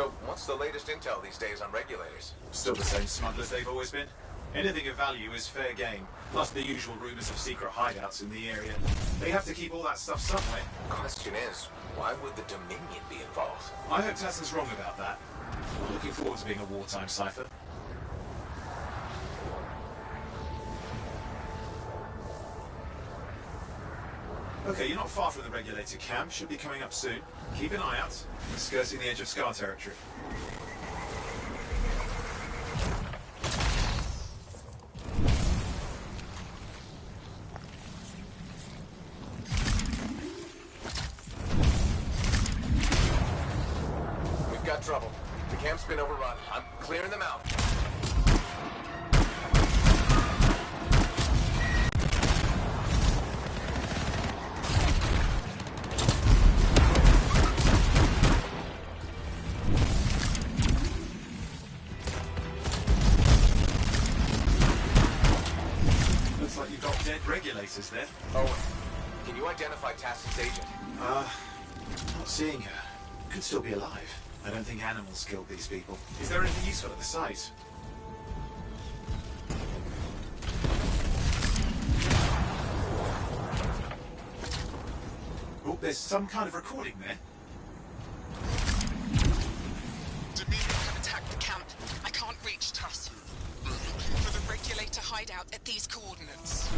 So, what's the latest intel these days on regulators? Still the same smugglers they've always been. Anything of value is fair game, plus the usual rumors of secret hideouts in the area. They have to keep all that stuff somewhere. Question is, why would the Dominion be involved? I hope Tassin's wrong about that. I'm looking forward to being a wartime cipher. Okay, you're not far from the regulator camp. Should be coming up soon. Keep an eye out. We're skirting the edge of Scar territory. We've got trouble. The camp's been overrun. I'm clearing them out. Regulators then. Oh, can you identify Tassin's agent? Not seeing her. Could still be alive. I don't think animals killed these people. Is there anything useful at the site? Oh, there's some kind of recording there. Dominion have attacked the camp. I can't reach Tassin. Looking for the regulator hideout at these coordinates.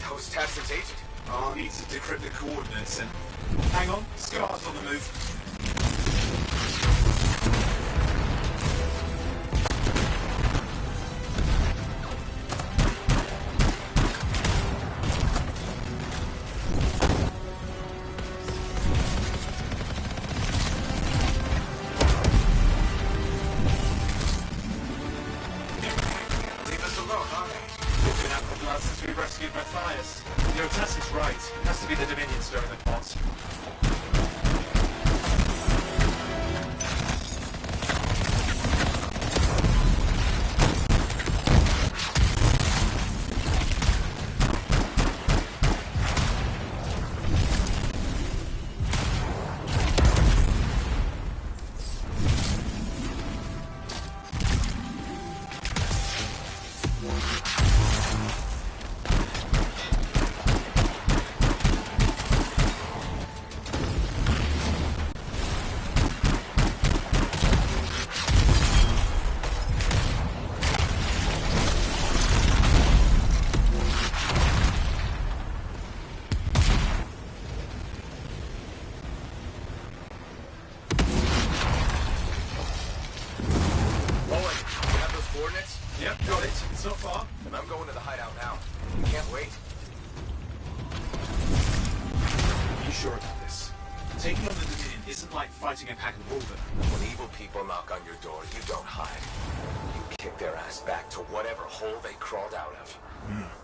That was Tassin's agent. I'll need to decrypt the coordinates and... Hang on, Scar's on the move.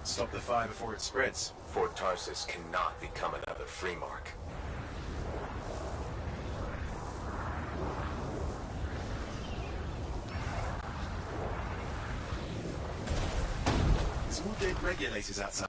Stop the fire before it spreads. Fort Tarsis cannot become another free mark. There's more dead regulators outside.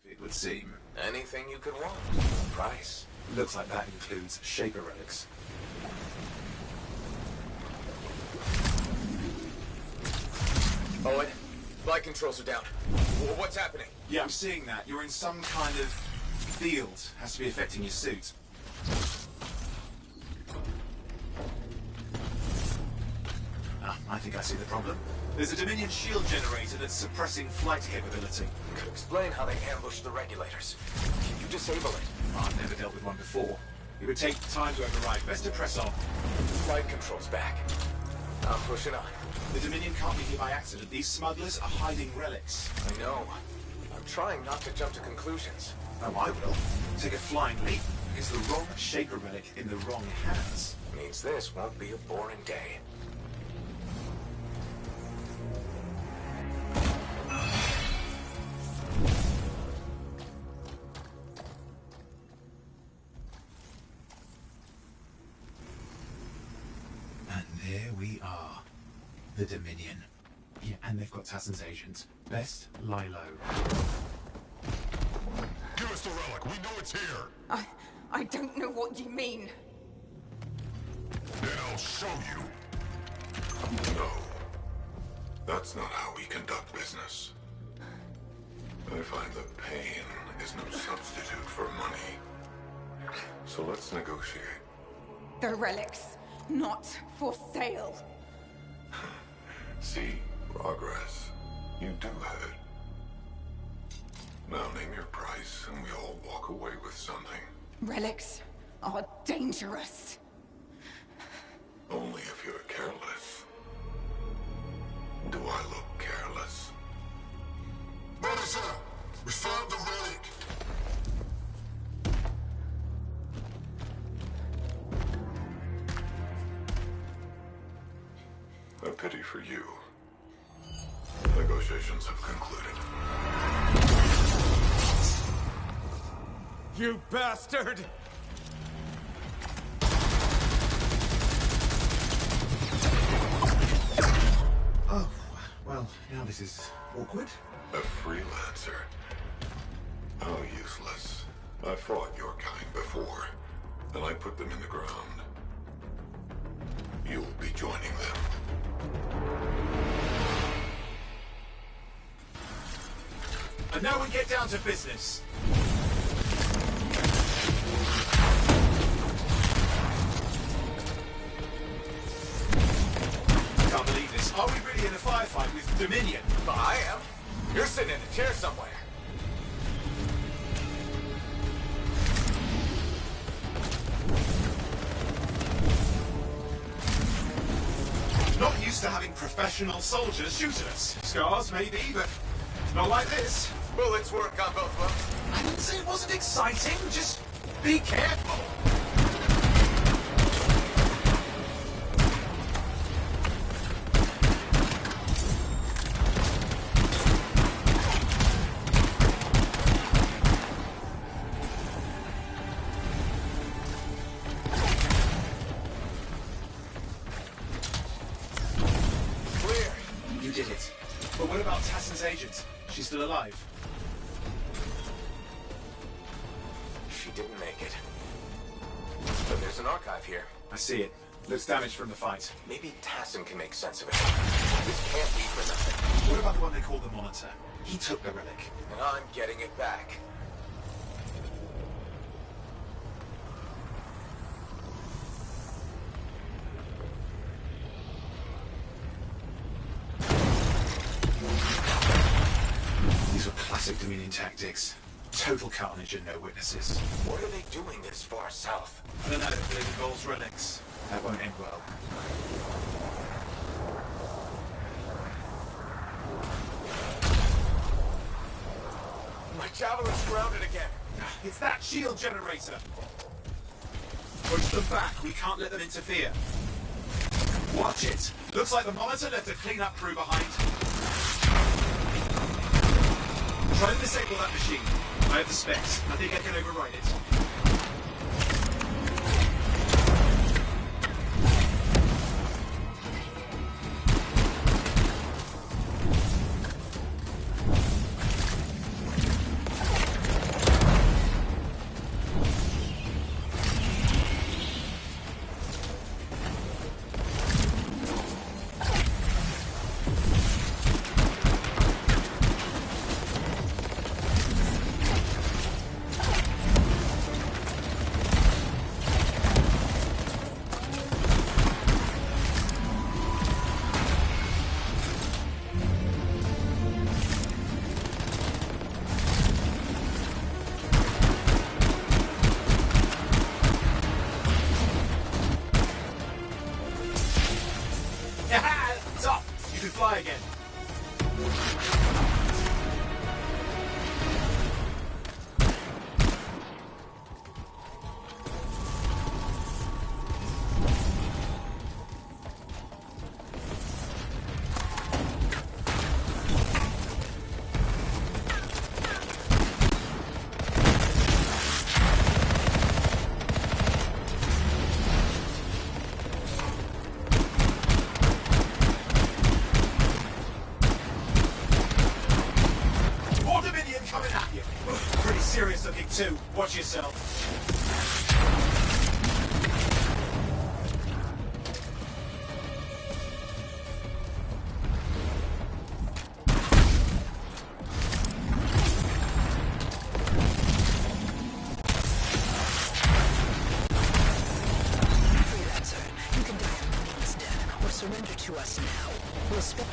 It would seem. Anything you could want. Price. Looks like that includes Shaper relics. Owen, flight controls are down. What's happening? Yeah, I'm seeing that. You're in some kind of field. Has to be affecting your suit. I think I see the problem. There's a Dominion shield generator that's suppressing flight capability. Could explain how they ambushed the regulators. Can you disable it? I've never dealt with one before. It would take time to override. Best to press on. Flight control's back. I'm pushing on. The Dominion can't be here by accident. These smugglers are hiding relics. I know. I'm trying not to jump to conclusions. Oh, I will. Take a flying leap. is the wrong Shaker relic in the wrong hands. Means this won't be a boring day. And there we are. The Dominion. Yeah, and they've got Tassin's agents. Best lie low. Give us the relic. We know it's here. I don't know what you mean. Then I'll show you. No. That's not how we conduct business. I find that pain is no substitute for money. So let's negotiate. The relics, not for sale. See, progress. You do have it. Now name your price and we all walk away with something. Relics are dangerous. Only if you're careless. Do I look careless? Monitor, we found the relic. A pity for you. Negotiations have concluded. You bastard! Oh, well, now this is awkward. A freelancer. How useless. I fought your kind before, and I put them in the ground. You'll be joining them. And now we get down to business. I can't believe this. Are we really in a firefight with Dominion? I am. You're sitting in a chair somewhere. Not used to having professional soldiers shoot at us. Scars, maybe, but not like this. Bullets work on both of them. I didn't say it wasn't exciting, just be careful. Clear. You did it. But what about Tassin's agent? She's still alive. She didn't make it. But there's an archive here. I see it. Looks damaged from the fight. Maybe Tassin can make sense of it. This can't be for nothing. What about the one they call the Monitor? He took the relic. And I'm getting it back. These were classic Dominion tactics. Total carnage and no witnesses. What are they doing this far south? I don't know if it involves relics. That won't end well. My javelin's grounded again. It's that shield generator. Push them back. We can't let them interfere. Watch it. Looks like the Monitor left a cleanup crew behind. Try to disable that machine. I have the specs. I think I can override it. serious looking too. Watch yourself. Freelancer, you can die a meaningless death or surrender to us now. We'll spend...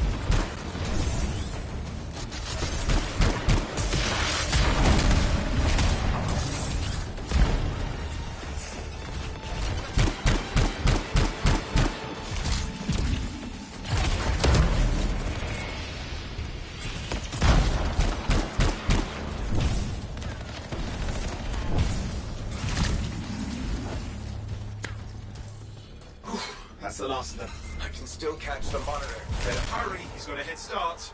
That's the last of them. I can still catch the monitor. Better hurry, he's got a head start.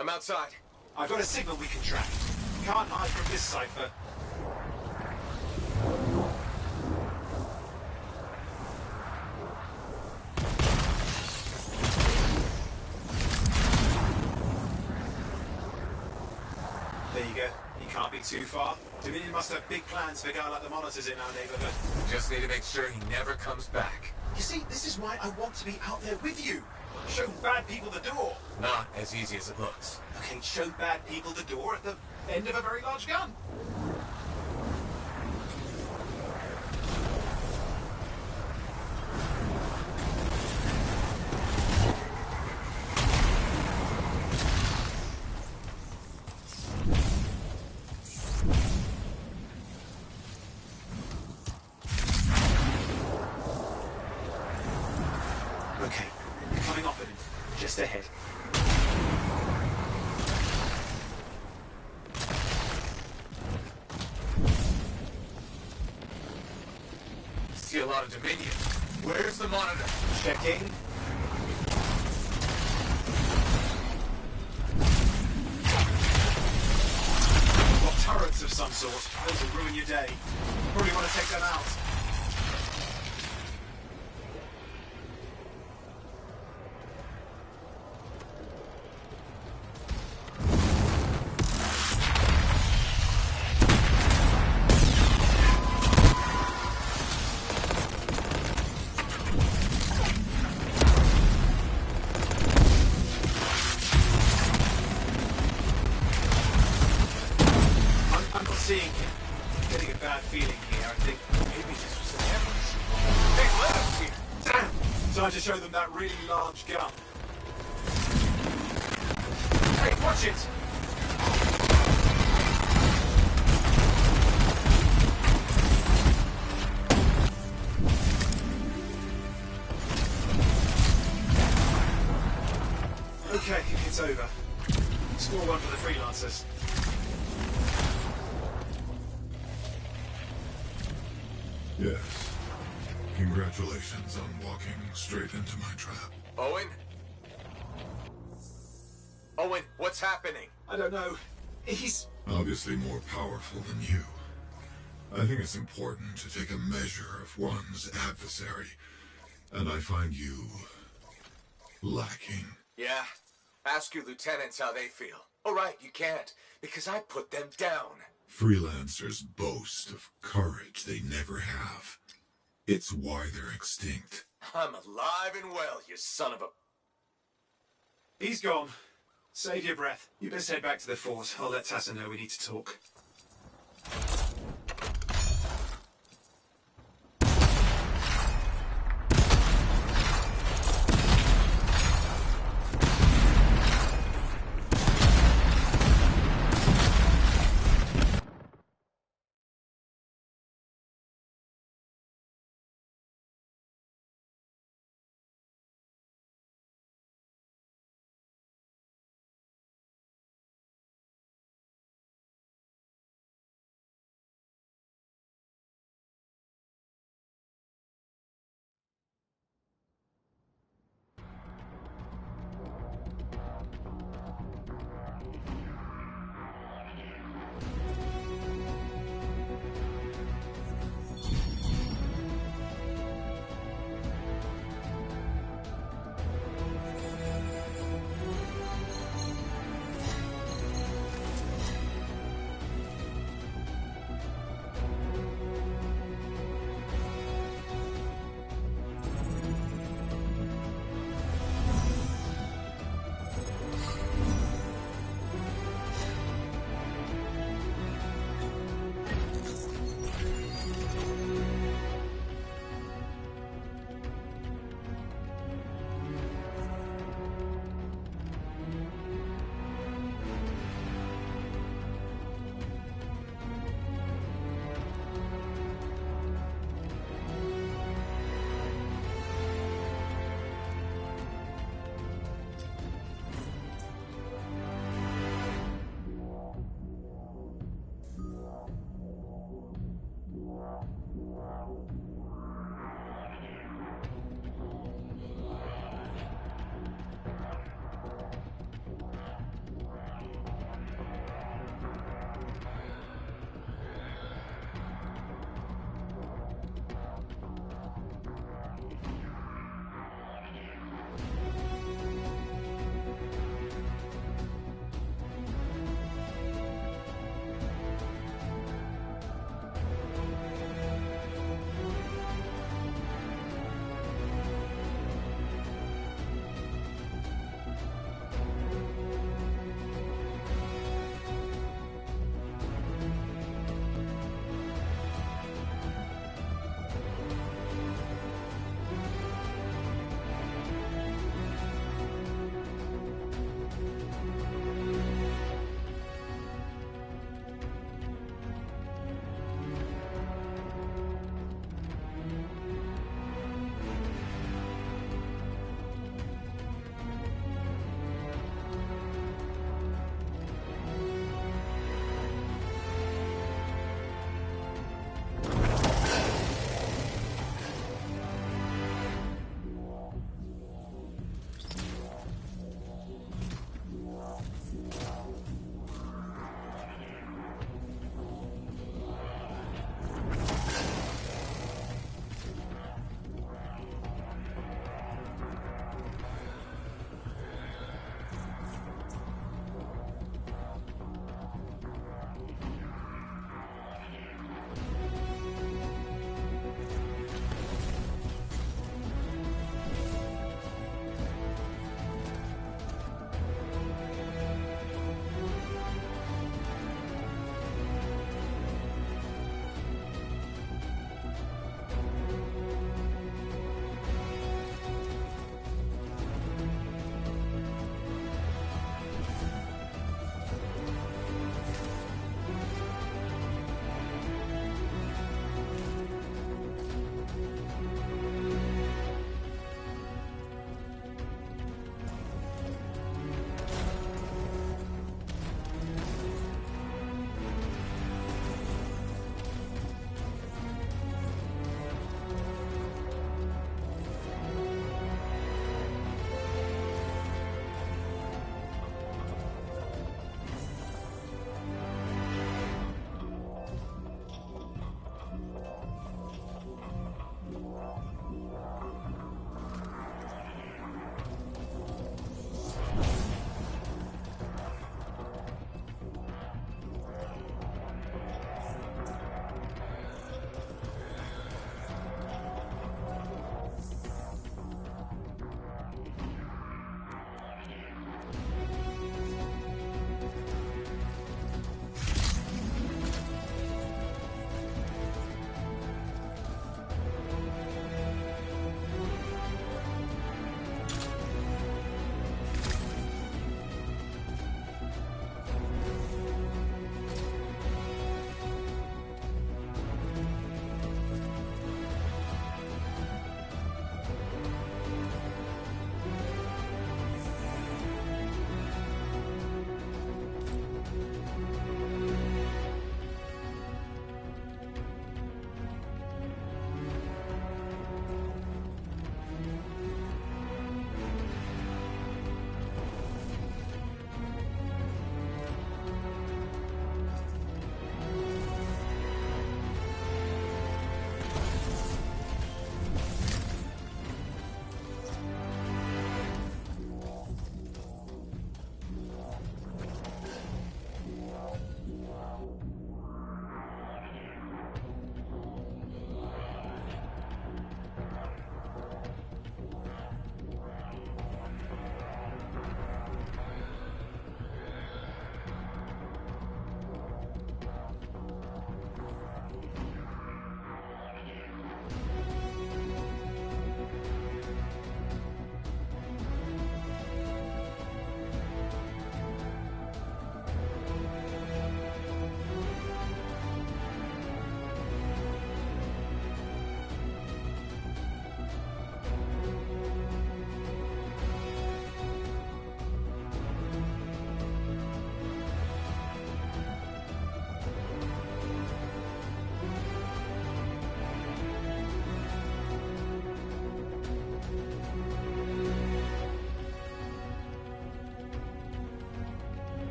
I'm outside. I've got a signal we can track. Can't hide from this cipher. There you go. He can't be too far. Dominion must have big plans for a guy like the monitors in our neighborhood. Just need to make sure he never comes back. You see, this is why I want to be out there with you. Show bad people the door. Not as easy as it looks. Okay, show bad people the door at the end of a very large gun. Okay, you're coming off at him. Just ahead. See a lot of Dominion. Where's the monitor? Checking. Got turrets of some sort. Those will ruin your day. Probably want to take them out. I'm not seeing him. I'm getting a bad feeling here, I think. Maybe this was an ambush. They let us here. Damn! Time to show them that really large gun. Hey, watch it! Okay, it's over. Score one for the freelancers. Yes. Congratulations on walking straight into my trap. Owen? Owen, what's happening? I don't know. He's... Obviously more powerful than you. I think it's important to take a measure of one's adversary, and I find you lacking. Yeah. Ask your lieutenants how they feel. Oh, right, you can't, because I put them down. Freelancers boast of courage they never have. It's why they're extinct. I'm alive and well, you son of a... He's gone. Save your breath. You best head back to the fort. I'll let Tassa know we need to talk.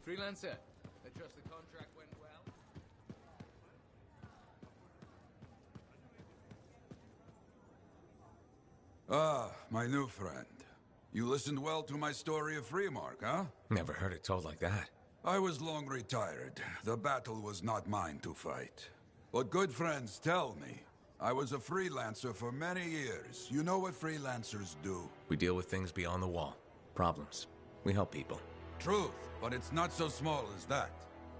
Freelancer, I trust the contract went well? Ah, my new friend. You listened well to my story of Freemark, huh? Never heard it told like that. I was long retired. The battle was not mine to fight. But good friends tell me, I was a freelancer for many years. You know what freelancers do? We deal with things beyond the wall. Problems. We help people. Truth, but it's not so small as that.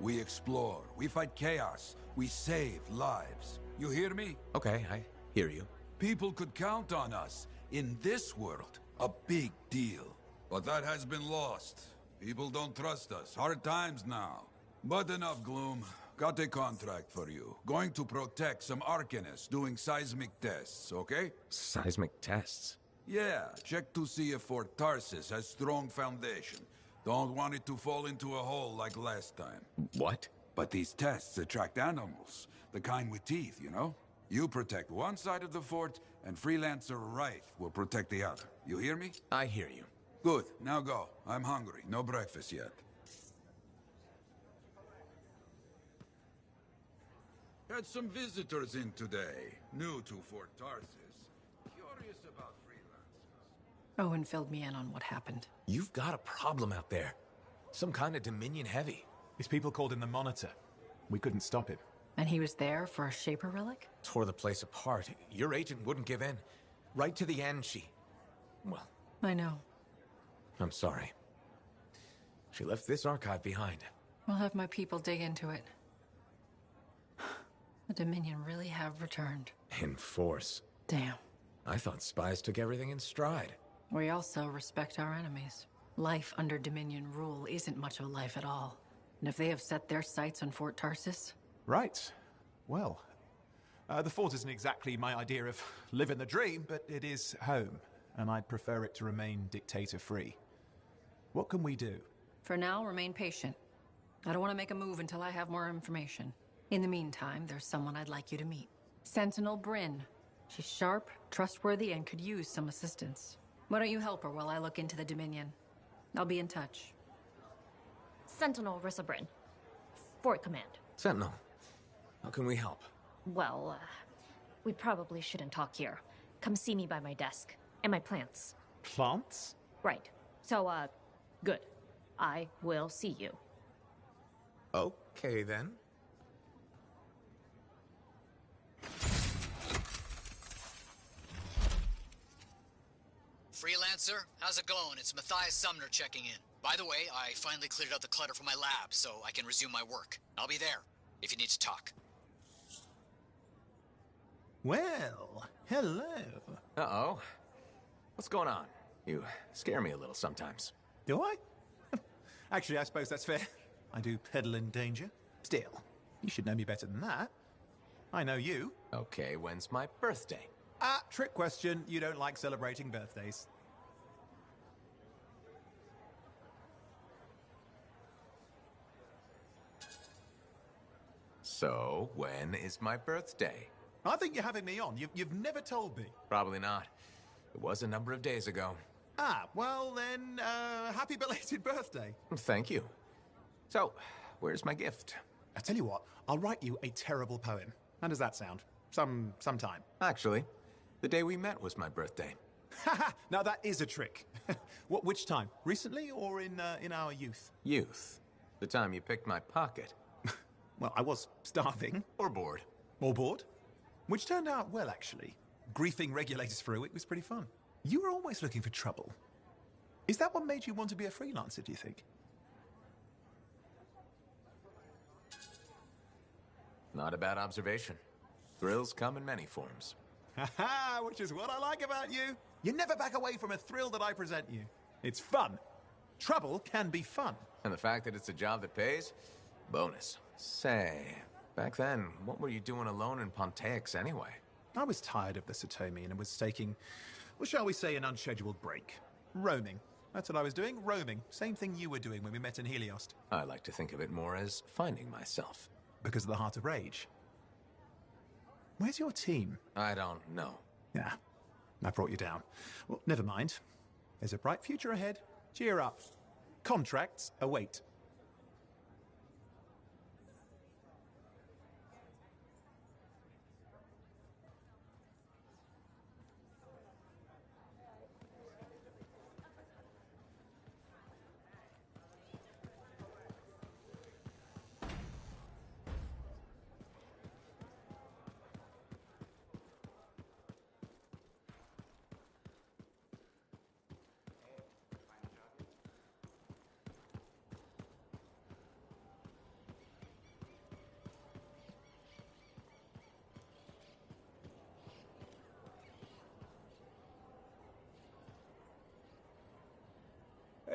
We explore, we fight chaos, we save lives. You hear me? Okay, I hear you. People could count on us. In this world, a big deal. But that has been lost. People don't trust us. Hard times now. But enough gloom. Got a contract for you. Going to protect some Arcanists doing seismic tests, okay? Seismic tests? Yeah, check to see if Fort Tarsis has strong foundation. Don't want it to fall into a hole like last time. What? But these tests attract animals. The kind with teeth, you know? You protect one side of the fort, and Freelancer Wraith will protect the other. You hear me? I hear you. Good. Now go. I'm hungry. No breakfast yet. Had some visitors in today. New to Fort Tarsis. Curious about freelancers. Owen filled me in on what happened. You've got a problem out there. Some kind of Dominion heavy. These people called him the Monitor. We couldn't stop him. And he was there for a Shaper relic? Tore the place apart. Your agent wouldn't give in. Right to the end, well, I know. I'm sorry. She left this archive behind. I'll have my people dig into it. The Dominion really have returned. In force. Damn. I thought spies took everything in stride. We also respect our enemies. Life under Dominion rule isn't much of a life at all. And if they have set their sights on Fort Tarsis... Right. Well, the fort isn't exactly my idea of living the dream, but it is home, and I'd prefer it to remain dictator-free. What can we do? For now, remain patient. I don't want to make a move until I have more information. In the meantime, there's someone I'd like you to meet. Sentinel Bryn. She's sharp, trustworthy, and could use some assistance. Why don't you help her while I look into the Dominion? I'll be in touch. Sentinel Rissa Bryn. Fort Command. Sentinel, how can we help? Well, we probably shouldn't talk here. Come see me by my desk. And my plants. Plants? Right. So, good. I will see you. Okay, then. Freelancer, how's it going? It's Matthias Sumner checking in. By the way, I finally cleared out the clutter from my lab, so I can resume my work. I'll be there, if you need to talk. Well, hello. Uh-oh. What's going on? You scare me a little sometimes. Do I? Actually, I suppose that's fair. I do peddle in danger. Still, you should know me better than that. I know you. Okay, when's my birthday? Trick question. You don't like celebrating birthdays. So, when is my birthday? I think you're having me on. You've never told me. Probably not. It was a number of days ago. Well then, happy belated birthday. Thank you. So, where's my gift? I tell you what, I'll write you a terrible poem. How does that sound? Sometime. Actually, the day we met was my birthday. Haha! Now that is a trick. Which time? Recently or in our youth? Youth. The time you picked my pocket. Well, I was starving. Or bored. Or bored. Which turned out well, actually. Griefing regulators for a week was pretty fun. You were always looking for trouble. Is that what made you want to be a freelancer, do you think? Not a bad observation. Thrills come in many forms. Haha, which is what I like about you. You never back away from a thrill that I present you. It's fun. Trouble can be fun. And the fact that it's a job that pays? Bonus. Say, back then, what were you doing alone in Pontaix anyway? I was tired of the Satomian and was taking, well, shall we say, an unscheduled break. Roaming. That's what I was doing, roaming. Same thing you were doing when we met in Heliost. I like to think of it more as finding myself. Because of the Heart of Rage. Where's your team? I don't know. Yeah, I brought you down. Well, never mind. There's a bright future ahead. Cheer up. Contracts await.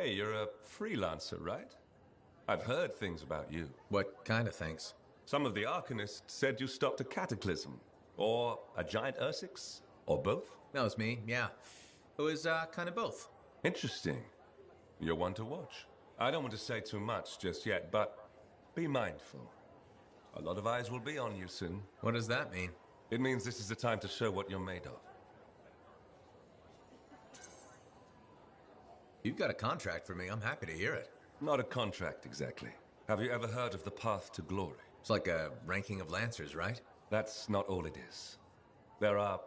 Hey, you're a freelancer, right? I've heard things about you. What kind of things? Some of the Arcanists said you stopped a cataclysm. Or a giant Ursix. Or both. That was me, yeah. It was, kind of both. Interesting. You're one to watch. I don't want to say too much just yet, but be mindful. A lot of eyes will be on you soon. What does that mean? It means this is the time to show what you're made of. You've got a contract for me. I'm happy to hear it. Not a contract, exactly. Have you ever heard of the Path to Glory? It's like a ranking of Lancers, right? That's not all it is. There are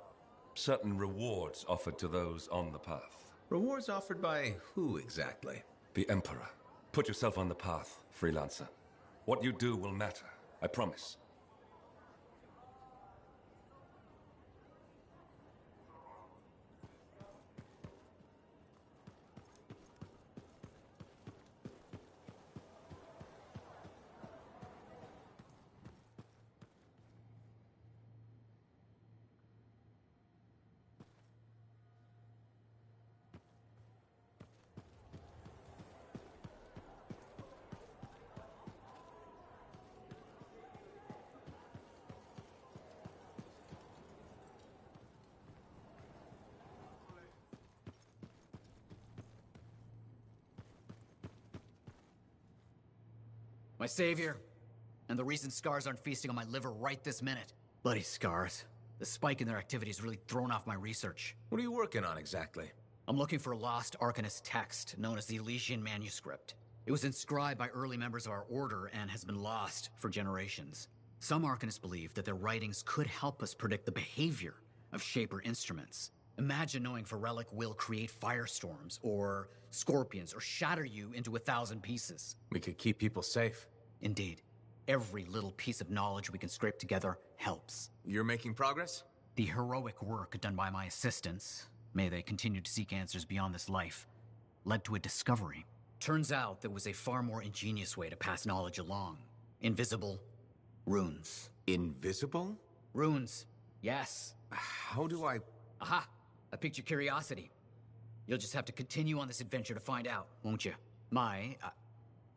certain rewards offered to those on the path. Rewards offered by who exactly? The Emperor. Put yourself on the path, freelancer. What you do will matter, I promise. My savior, and the reason scars aren't feasting on my liver right this minute. Bloody scars. The spike in their activity has really thrown off my research. What are you working on exactly? I'm looking for a lost Arcanist text known as the Elysian Manuscript. It was inscribed by early members of our order and has been lost for generations. Some Arcanists believe that their writings could help us predict the behavior of Shaper instruments. Imagine knowing if a relic will create firestorms, or scorpions, or shatter you into 1,000 pieces. We could keep people safe. Indeed. Every little piece of knowledge we can scrape together helps. You're making progress? The heroic work done by my assistants, may they continue to seek answers beyond this life, led to a discovery. Turns out there was a far more ingenious way to pass knowledge along. Invisible runes. Invisible? Runes, yes. How do I... Aha! I piqued your curiosity. You'll just have to continue on this adventure to find out, won't you?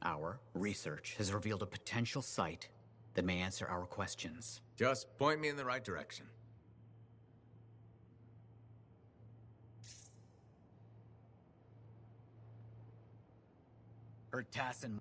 Our research has revealed a potential site that may answer our questions. Just point me in the right direction. Heard Tassin.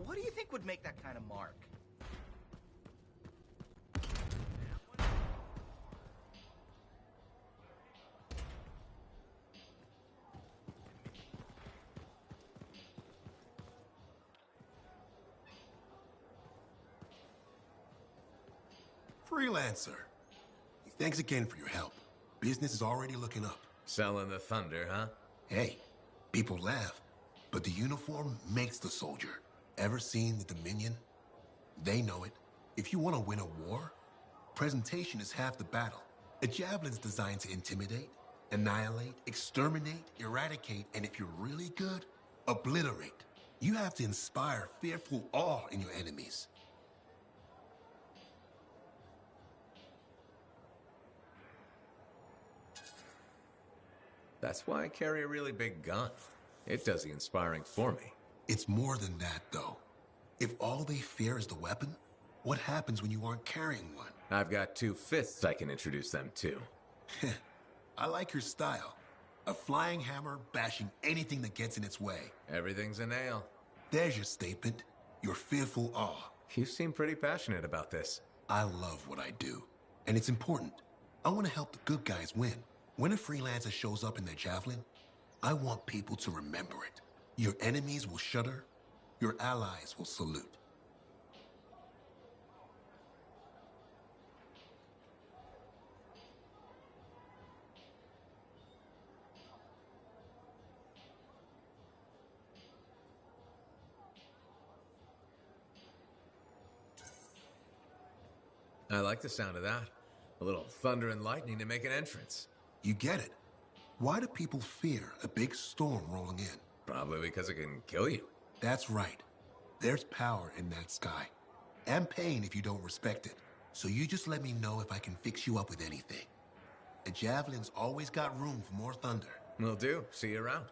What do you think would make that kind of mark? Freelancer. Thanks again for your help. Business is already looking up. Selling the thunder, huh? Hey, people laugh, but the uniform makes the soldier. Ever seen the Dominion? They know it. If you want to win a war, presentation is half the battle. A javelin's designed to intimidate, annihilate, exterminate, eradicate, and if you're really good, obliterate. You have to inspire fearful awe in your enemies. That's why I carry a really big gun. It does the inspiring for me. It's more than that, though. If all they fear is the weapon, what happens when you aren't carrying one? I've got 2 fists I can introduce them to. I like your style. A flying hammer bashing anything that gets in its way. Everything's a nail. There's your statement. Your fearful awe. You seem pretty passionate about this. I love what I do. And it's important. I want to help the good guys win. When a freelancer shows up in their javelin, I want people to remember it. Your enemies will shudder. Your allies will salute. I like the sound of that. A little thunder and lightning to make an entrance. You get it. Why do people fear a big storm rolling in? Probably because it can kill you. That's right. There's power in that sky. And pain if you don't respect it. So you just let me know if I can fix you up with anything. The javelin's always got room for more thunder. Will do. See you around.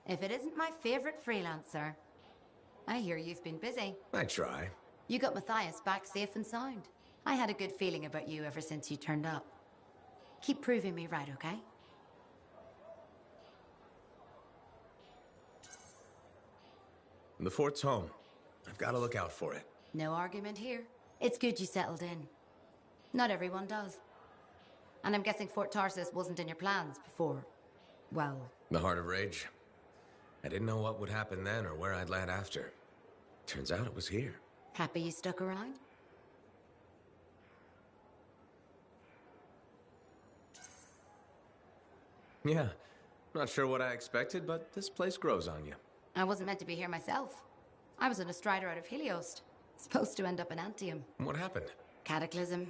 If it isn't my favorite freelancer. I hear you've been busy. I try. You got Matthias back safe and sound. I had a good feeling about you ever since you turned up. Keep proving me right, okay? The fort's home. I've got to look out for it. No argument here. It's good you settled in. Not everyone does. And I'm guessing Fort Tarsus wasn't in your plans before, well... The Heart of Rage. I didn't know what would happen then or where I'd land after. Turns out it was here. Happy you stuck around? Yeah. Not sure what I expected, but this place grows on you. I wasn't meant to be here myself. I was on a strider out of Heliost. Supposed to end up in Anthem. What happened? Cataclysm.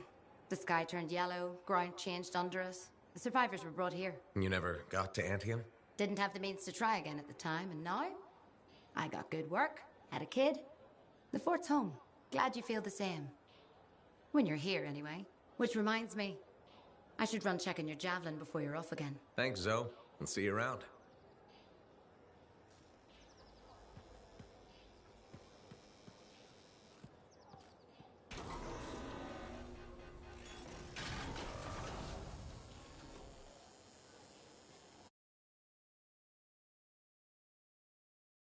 The sky turned yellow, ground changed under us. The survivors were brought here. You never got to Anthem? Didn't have the means to try again at the time, and now I got good work, had a kid. The fort's home. Glad you feel the same. When you're here, anyway. Which reminds me, I should run checking your javelin before you're off again. Thanks, Zoe. I'll see you around.